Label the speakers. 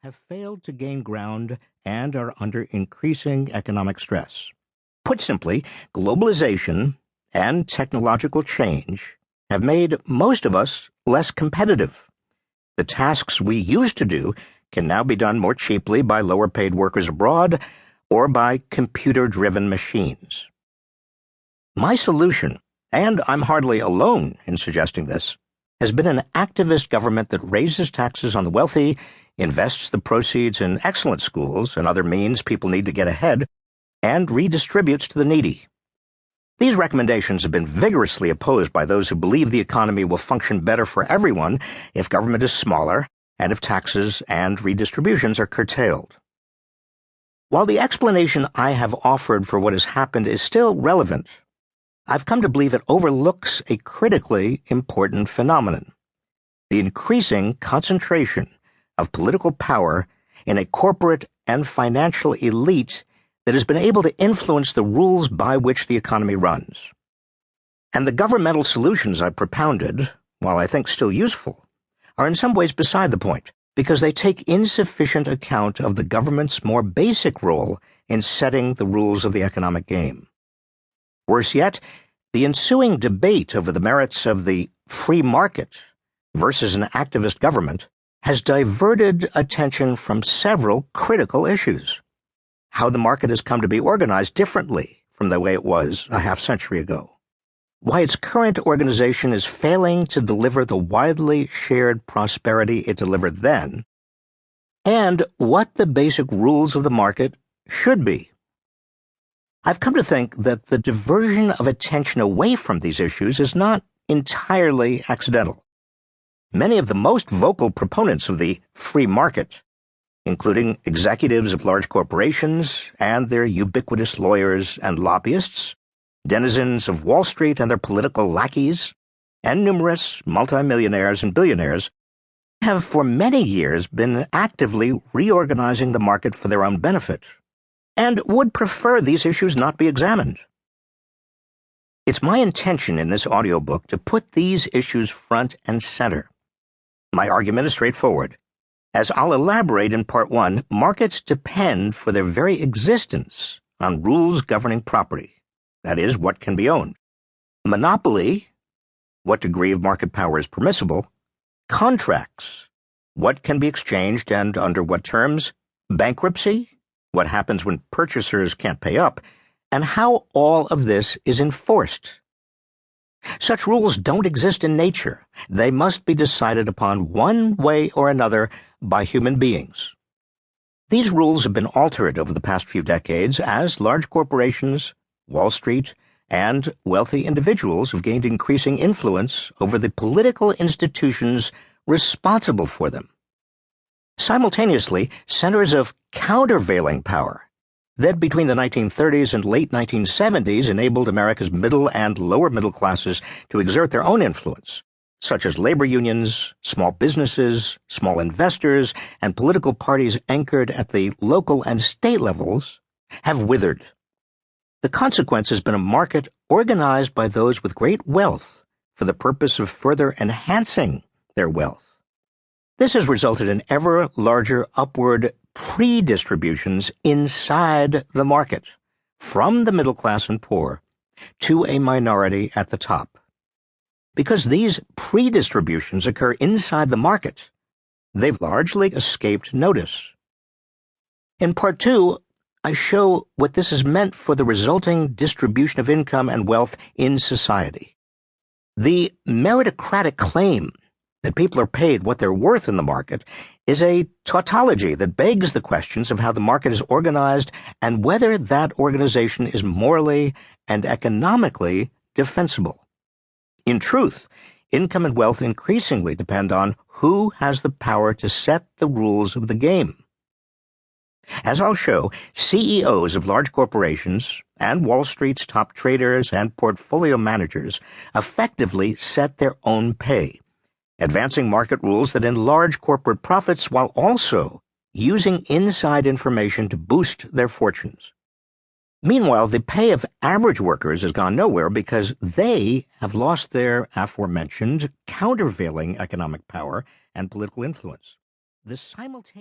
Speaker 1: have failed to gain ground and are under increasing economic stress. Put simply, globalization and technological change have made most of us less competitive. The tasks we used to do can now be done more cheaply by lower-paid workers abroad or by computer-driven machines. My solution, and I'm hardly alone in suggesting this, has been an activist government that raises taxes on the wealthy, invests the proceeds in excellent schools and other means people need to get ahead, and redistributes to the needy. These recommendations have been vigorously opposed by those who believe the economy will function better for everyone if government is smaller and if taxes and redistributions are curtailed. While the explanation I have offered for what has happened is still relevant, I've come to believe it overlooks a critically important phenomenon: the increasing concentration of political power in a corporate and financial elite that has been able to influence the rules by which the economy runs. And the governmental solutions I propounded, while I think still useful, are in some ways beside the point, because they take insufficient account of the government's more basic role in setting the rules of the economic game. Worse yet, the ensuing debate over the merits of the free market versus an activist government has diverted attention from several critical issues: how the market has come to be organized differently from the way it was a half-century ago, why its current organization is failing to deliver the widely shared prosperity it delivered then, and what the basic rules of the market should be. I've come to think that the diversion of attention away from these issues is not entirely accidental. Many of the most vocal proponents of the free market, including executives of large corporations and their ubiquitous lawyers and lobbyists, denizens of Wall Street and their political lackeys, and numerous multimillionaires and billionaires, have for many years been actively reorganizing the market for their own benefit, and would prefer these issues not be examined. It's my intention in this audiobook to put these issues front and center. My argument is straightforward. As I'll elaborate in Part 1, markets depend for their very existence on rules governing property, that is, what can be owned. Monopoly, what degree of market power is permissible. Contracts, what can be exchanged and under what terms. Bankruptcy, what happens when purchasers can't pay up, and how all of this is enforced. Such rules don't exist in nature. They must be decided upon one way or another by human beings. These rules have been altered over the past few decades as large corporations, Wall Street, and wealthy individuals have gained increasing influence over the political institutions responsible for them. Simultaneously, centers of countervailing power that between the 1930s and late 1970s enabled America's middle and lower middle classes to exert their own influence, such as labor unions, small businesses, small investors, and political parties anchored at the local and state levels, have withered. The consequence has been a market organized by those with great wealth for the purpose of further enhancing their wealth. This has resulted in ever larger upward pre-distributions inside the market, from the middle class and poor to a minority at the top. Because these pre-distributions occur inside the market, they've largely escaped notice. In Part 2, I show what this has meant for the resulting distribution of income and wealth in society. The meritocratic claim that people are paid what they're worth in the market is a tautology that begs the questions of how the market is organized and whether that organization is morally and economically defensible. In truth, income and wealth increasingly depend on who has the power to set the rules of the game. As I'll show, CEOs of large corporations and Wall Street's top traders and portfolio managers effectively set their own pay, advancing market rules that enlarge corporate profits while also using inside information to boost their fortunes. Meanwhile, the pay of average workers has gone nowhere because they have lost their aforementioned countervailing economic power and political influence. The simultaneous